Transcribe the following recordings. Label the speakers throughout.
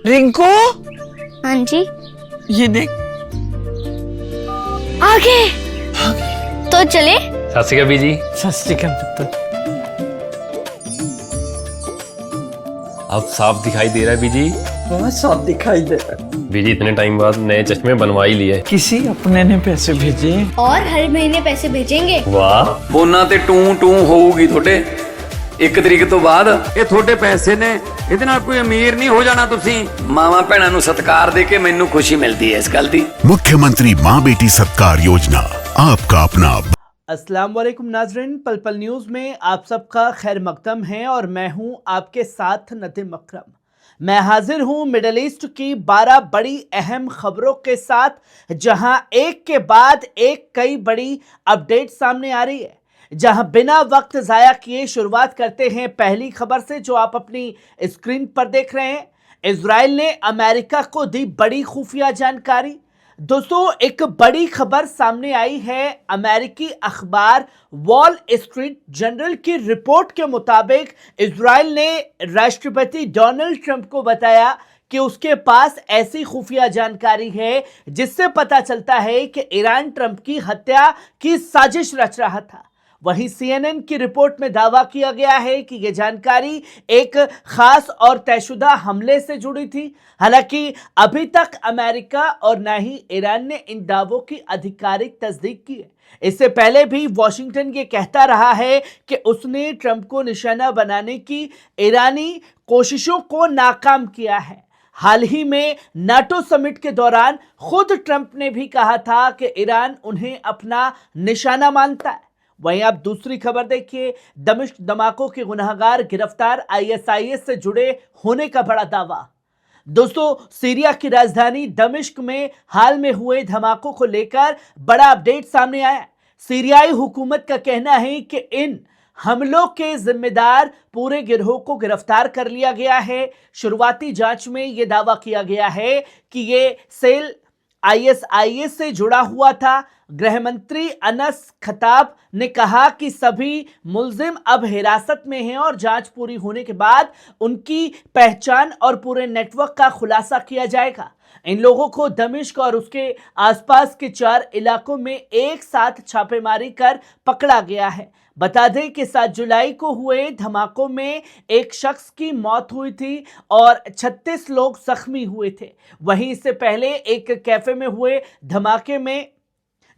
Speaker 1: रिंकू,
Speaker 2: हाँ जी।
Speaker 1: ये देख।
Speaker 2: आगे तो चले।
Speaker 3: सत श्री अकाल बीजी।
Speaker 1: सत श्री अकाल पुत्र।
Speaker 3: अब साफ दिखाई दे रहा है बीजी।
Speaker 1: बहुत साफ दिखाई दे रहा है।
Speaker 3: बीजी इतने टाइम बाद नए चश्मे बनवा ही लिए।
Speaker 1: किसी अपने ने पैसे भेजे
Speaker 2: और हर महीने पैसे भेजेंगे।
Speaker 3: वाह।
Speaker 4: ਫੋਨਾਂ ਤੇ ਟੂ ਟੂ ਹੋਊਗੀ ਤੁਹਾਡੇ 1 ਤਰੀਕ ਤੋਂ ਬਾਅਦ। ਇਹ ਤੁਹਾਡੇ ਪੈਸੇ ਨੇ, ਇਹਦੇ ਨਾਲ ਕੋਈ ਅਮੀਰ ਨਹੀਂ ਹੋ ਜਾਣਾ ਤੁਸੀਂ। ਮਾਵਾਂ ਭੈਣਾਂ ਨੂੰ ਸਤਿਕਾਰ ਦੇ ਕੇ ਮੈਨੂੰ ਖੁਸ਼ੀ ਮਿਲਦੀ ਹੈ ਇਸ ਗੱਲ ਦੀ।
Speaker 5: मुख्यमंत्री माँ बेटी सत्कार योजना आपका अपना।
Speaker 6: अस्सलाम वालेकुम नाजरीन, पल पल न्यूज़ में आप सबका खैर मकदम है और मैं हूं आपके साथ नदीम अकरम। मैं हाजिर हूं मिडल ईस्ट की 12 बड़ी अहम खबरों के साथ, जहां एक के बाद एक कई बड़ी अपडेट सामने आ रही है। जहां बिना वक्त ज़ाया किए शुरुआत करते हैं पहली खबर से, जो आप अपनी स्क्रीन पर देख रहे हैं। इजराइल ने अमेरिका को दी बड़ी खुफिया जानकारी। दोस्तों, एक बड़ी खबर सामने आई है। अमेरिकी अखबार वॉल स्ट्रीट जर्नल की रिपोर्ट के मुताबिक इजराइल ने राष्ट्रपति डोनाल्ड ट्रंप को बताया कि उसके पास ऐसी खुफिया जानकारी है जिससे पता चलता है कि ईरान ट्रंप की हत्या की साजिश रच रहा था। वहीं CNN की रिपोर्ट में दावा किया गया है कि यह जानकारी एक खास और तयशुदा हमले से जुड़ी थी। हालांकि अभी तक अमेरिका और न ही ईरान ने इन दावों की आधिकारिक तस्दीक की है। इससे पहले भी वॉशिंगटन ये कहता रहा है कि उसने ट्रंप को निशाना बनाने की ईरानी कोशिशों को नाकाम किया है। हाल ही में नाटो समिट के दौरान खुद ट्रंप ने भी कहा था कि ईरान उन्हें अपना निशाना मानता है। वहीं आप दूसरी खबर देखिए। दमिश्क धमाकों के गुनहगार गिरफ्तार, ISIS से जुड़े होने का बड़ा दावा। दोस्तों, सीरिया की राजधानी दमिश्क में हाल में हुए धमाकों को लेकर बड़ा अपडेट सामने आया है। सीरियाई हुकूमत का कहना है कि इन हमलों के जिम्मेदार पूरे गिरोह को गिरफ्तार कर लिया गया है। शुरुआती जांच में यह दावा किया गया है कि ये सेल ISIS से जुड़ा हुआ था। गृह मंत्री अनस खताब ने कहा कि सभी मुल्जिम अब हिरासत में हैं और जांच पूरी होने के बाद उनकी पहचान और पूरे नेटवर्क का खुलासा किया जाएगा। इन लोगों को दमिश्क और उसके आसपास के 4 इलाकों में एक साथ छापेमारी कर पकड़ा गया है। बता दें कि 7 जुलाई को हुए धमाकों में एक शख्स की मौत हुई थी और 36 लोग जख्मी हुए थे। वहीं इससे पहले एक कैफे में हुए धमाके में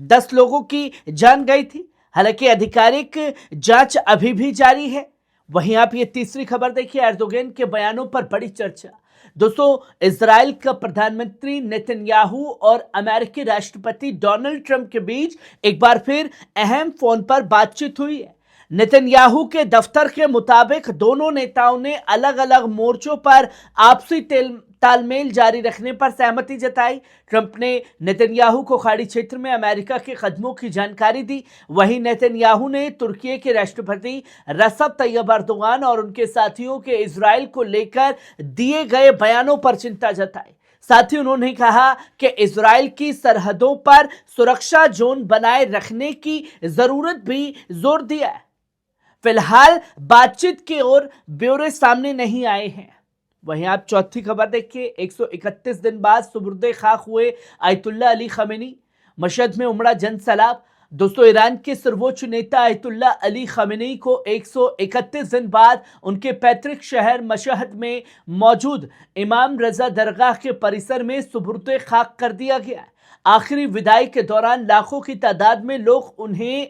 Speaker 6: 10 लोगों की जान गई थी। हालांकि आधिकारिक जांच अभी भी जारी है। वहीं आप ये तीसरी खबर देखिए। एर्दोगन के बयानों पर बड़ी चर्चा। दोस्तों, इजराइल का प्रधानमंत्री नेतन्याहू और अमेरिकी राष्ट्रपति डोनाल्ड ट्रंप के बीच एक बार फिर अहम फोन पर बातचीत हुई है। नेतन्याहू के दफ्तर के मुताबिक दोनों नेताओं ने अलग अलग मोर्चों पर आपसी तालमेल जारी रखने पर सहमति जताई। ट्रंप ने नेतन्याहू को खाड़ी क्षेत्र में अमेरिका के कदमों की जानकारी दी। वहीं नेतन्याहू ने तुर्की के राष्ट्रपति रसब तैयब अर्दोगान और उनके साथियों के इजराइल को लेकर दिए गए बयानों पर चिंता जताई। साथ ही उन्होंने कहा कि इजराइल की सरहदों पर सुरक्षा जोन बनाए रखने की जरूरत भी जोर दिया है। फिलहाल बातचीत की ओर ब्यौरे सामने नहीं आए हैं। वहीं आप चौथी खबर देखिए। 131 दिन बाद सुबुर्दे खाक हुए आयतुल्लाह अली खमेनी। मशहद में उमड़ा जन सैलाब। दोस्तों, ईरान के सर्वोच्च नेता आयतुल्लाह अली खमेनी को 131 दिन बाद उनके पैतृक शहर मशहद में मौजूद इमाम रजा दरगाह के परिसर में सुबुर्दे खाक कर दिया गया। आखिरी विदाई के दौरान लाखों की तादाद में लोग उन्हें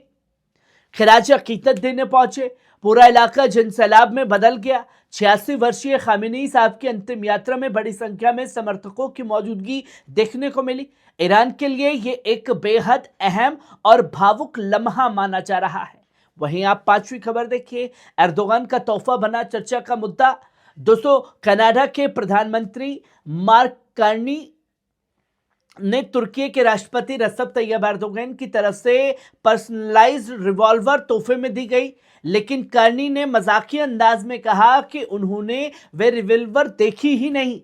Speaker 6: खिराज अकीदत देने पहुंचे। पूरा इलाका जन सैलाब में बदल गया। 86 वर्षीय खामेनी साहब की अंतिम यात्रा में बड़ी संख्या में समर्थकों की मौजूदगी देखने को मिली। ईरान के लिए ये एक बेहद अहम और भावुक लम्हा माना जा रहा है। वहीं आप पांचवी खबर देखिए। एर्दोगान का तोहफा बना चर्चा का मुद्दा। दोस्तों, कनाडा के प्रधानमंत्री मार्क कार्नी ने तुर्की के राष्ट्रपति रसब तैयब अर्दोगन की तरफ से पर्सनलाइज्ड रिवॉल्वर तोहफे में दी गई, लेकिन कार्नी ने मजाकिया अंदाज में कहा कि उन्होंने वे रिवॉल्वर देखी ही नहीं।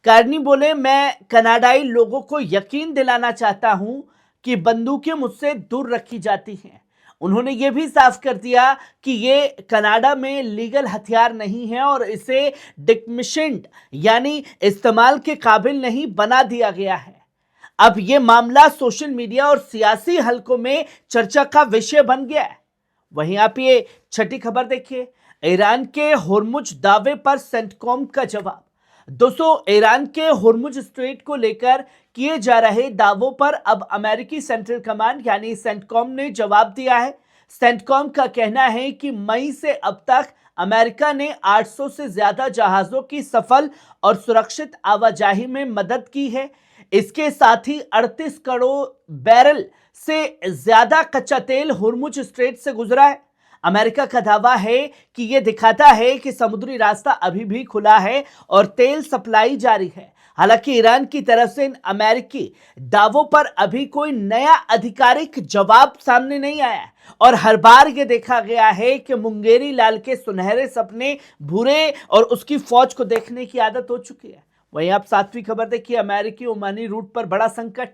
Speaker 6: कार्नी बोले, मैं कनाडाई लोगों को यकीन दिलाना चाहता हूं कि बंदूकें मुझसे दूर रखी जाती हैं। उन्होंने ये भी साफ कर दिया कि ये कनाडा में लीगल हथियार नहीं है और इसे डिकमिशन्ड यानी इस्तेमाल के काबिल नहीं बना दिया गया है। अब ये मामला सोशल मीडिया और सियासी हलकों में चर्चा का विषय बन गया है। वहीं आप ये छठी खबर देखिए, ईरान के होर्मुज दावे पर सेंटकॉम का जवाब। दोस्तों, ईरान के होर्मुज स्ट्रेट को लेकर किए जा रहे दावों पर अब अमेरिकी सेंट्रल कमांड यानी सेंटकॉम ने जवाब दिया है। सेंटकॉम का कहना है कि मई से अब तक अमेरिका ने 800 से ज्यादा जहाजों की सफल और सुरक्षित आवाजाही में मदद की है। इसके साथ ही 38 करोड़ बैरल से ज्यादा कच्चा तेल होर्मुज स्ट्रेट से गुजरा है। अमेरिका का दावा है कि यह दिखाता है कि समुद्री रास्ता अभी भी खुला है और तेल सप्लाई जारी है। हालांकि ईरान की तरफ से इन अमेरिकी दावों पर अभी कोई नया आधिकारिक जवाब सामने नहीं आया है और हर बार यह देखा गया है कि मुंगेरी लाल के सुनहरे सपने भूरे और उसकी फौज को देखने की आदत हो चुकी है। वहीं आप 7वीं खबर देखिए, अमेरिकी ओमानी रूट पर बड़ा संकट।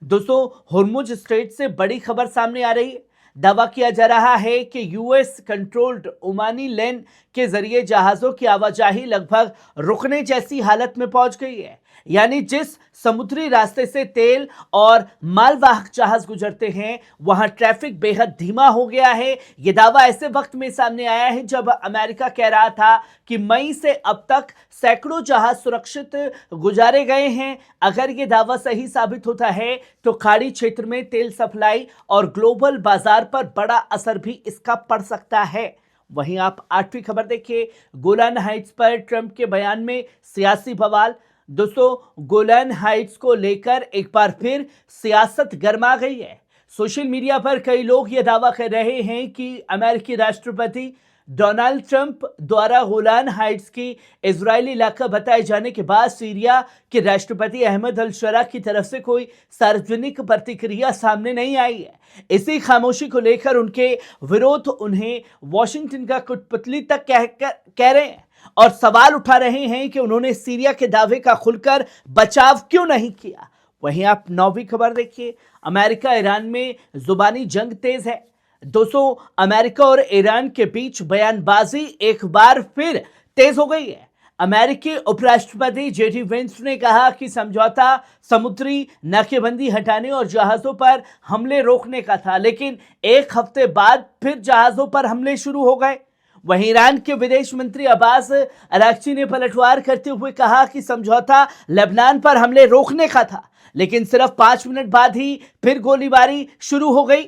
Speaker 6: दोस्तों, होर्मुज स्ट्रेट से बड़ी खबर सामने आ रही है। दावा किया जा रहा है कि यूएस कंट्रोल्ड ओमानी लेन के जरिए जहाजों की आवाजाही लगभग रुकने जैसी हालत में पहुंच गई है। यानी जिस समुद्री रास्ते से तेल और मालवाहक जहाज गुजरते हैं वहां ट्रैफिक बेहद धीमा हो गया है। यह दावा ऐसे वक्त में सामने आया है जब अमेरिका कह रहा था कि मई से अब तक सैकड़ों जहाज सुरक्षित गुजारे गए हैं। अगर यह दावा सही साबित होता है तो खाड़ी क्षेत्र में तेल सप्लाई और ग्लोबल बाजार पर बड़ा असर भी इसका पड़ सकता है। वहीं आप 8वीं खबर देखिए, गोलान हाइट्स पर ट्रंप के बयान में सियासी बवाल। दोस्तों, गोलान हाइट्स को लेकर एक बार फिर सियासत गर्मा गई है। सोशल मीडिया पर कई लोग यह दावा कर रहे हैं कि अमेरिकी राष्ट्रपति डोनाल्ड ट्रंप द्वारा गोलान हाइट्स की इजरायली इलाका बताए जाने के बाद सीरिया के राष्ट्रपति अहमद अल-शरा की तरफ से कोई सार्वजनिक प्रतिक्रिया सामने नहीं आई है। इसी खामोशी को लेकर उनके विरोध उन्हें वॉशिंगटन का कठपुतली तक कह रहे हैं और सवाल उठा रहे हैं कि उन्होंने सीरिया के दावे का खुलकर बचाव क्यों नहीं किया। वहीं आप 9वीं खबर देखिए, अमेरिका ईरान में जुबानी जंग तेज है। दोस्तों, अमेरिका और ईरान के बीच बयानबाजी एक बार फिर तेज हो गई है। अमेरिकी उपराष्ट्रपति जेडी वेंस ने कहा कि समझौता समुद्री नाकेबंदी हटाने और जहाजों पर हमले रोकने का था, लेकिन एक हफ्ते बाद फिर जहाजों पर हमले शुरू हो गए। वहीं ईरान के विदेश मंत्री अब्बास अराक्ची ने पलटवार करते हुए कहा कि समझौता लेबनान पर हमले रोकने का था, लेकिन सिर्फ 5 मिनट बाद ही फिर गोलीबारी शुरू हो गई।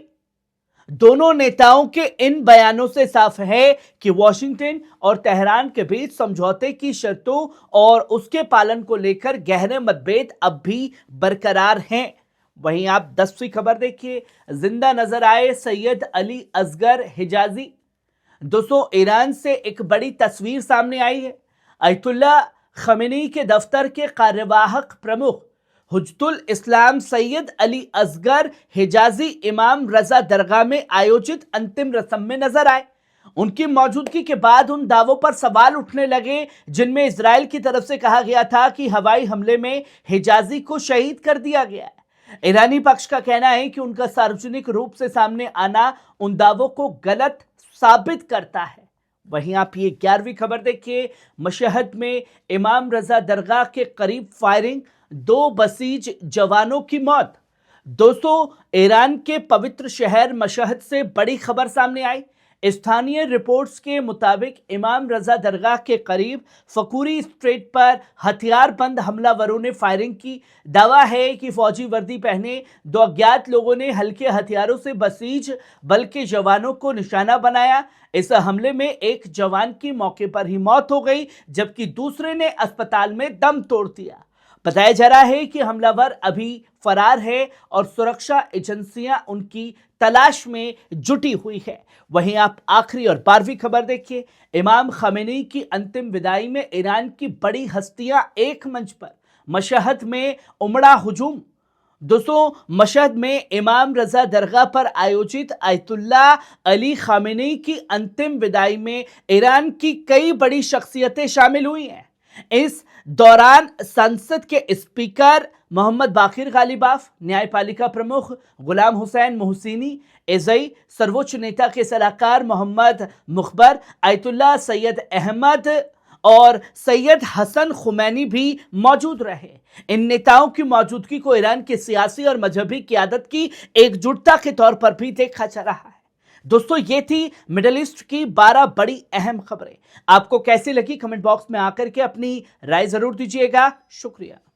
Speaker 6: दोनों नेताओं के इन बयानों से साफ है कि वॉशिंगटन और तेहरान के बीच समझौते की शर्तों और उसके पालन को लेकर गहरे मतभेद अब भी बरकरार हैं। वहीं आप 10वीं खबर देखिए, जिंदा नजर आए सैयद अली असगर हिजाजी। दोस्तों, ईरान से एक बड़ी तस्वीर सामने आई है। अयतुल्ला खमेनी के दफ्तर के कार्यवाहक प्रमुख हुज्जतुल इस्लाम सैयद अली असगर हिजाजी इमाम रजा दरगाह में आयोजित अंतिम रस्म में नजर आए। उनकी मौजूदगी के बाद उन दावों पर सवाल उठने लगे जिनमें इजराइल की तरफ से कहा गया था कि हवाई हमले में हिजाजी को शहीद कर दिया गया है। ईरानी पक्ष का कहना है कि उनका सार्वजनिक रूप से सामने आना उन दावों को गलत साबित करता है। वहीं आप ये 11वीं खबर देखिए, मशहद में इमाम रजा दरगाह के करीब फायरिंग, 2 बसीज जवानों की मौत। दोस्तों, ईरान के पवित्र शहर मशहद से बड़ी खबर सामने आई। स्थानीय रिपोर्ट्स के मुताबिक इमाम रजा दरगाह के करीब फकूरी स्ट्रीट पर हथियारबंद हमलावरों ने फायरिंग की। दावा है कि फौजी वर्दी पहने 2 अज्ञात लोगों ने हल्के हथियारों से बसीज बल के जवानों को निशाना बनाया। इस हमले में एक जवान की मौके पर ही मौत हो गई, जबकि दूसरे ने अस्पताल में दम तोड़ दिया। बताया जा रहा है कि हमलावर अभी फरार है और सुरक्षा एजेंसियां उनकी तलाश में जुटी हुई है। वहीं आप आखिरी और 12वीं खबर देखिए, इमाम खमेनी की अंतिम विदाई में ईरान की बड़ी हस्तियां एक मंच पर, मशहद में उमड़ा हुजूम। दोस्तों, मशहद में इमाम रजा दरगाह पर आयोजित आयतुल्ला अली खामेनी की अंतिम विदाई में ईरान की कई बड़ी शख्सियतें शामिल हुई हैं। इस दौरान संसद के स्पीकर मोहम्मद बाकिर गालिबाफ, न्यायपालिका प्रमुख गुलाम हुसैन मोहसिनी, एजई सर्वोच्च नेता के सलाहकार मोहम्मद मुखबर, आयतुल्ला सैयद अहमद और सैयद हसन खुमैनी भी मौजूद रहे। इन नेताओं की मौजूदगी को ईरान की सियासी और मजहबी क़यादत की एकजुटता के तौर पर भी देखा जा रहा है। दोस्तों, ये थी मिडिल ईस्ट की 12 बड़ी अहम खबरें। आपको कैसी लगी कमेंट बॉक्स में आकर के अपनी राय जरूर दीजिएगा। शुक्रिया।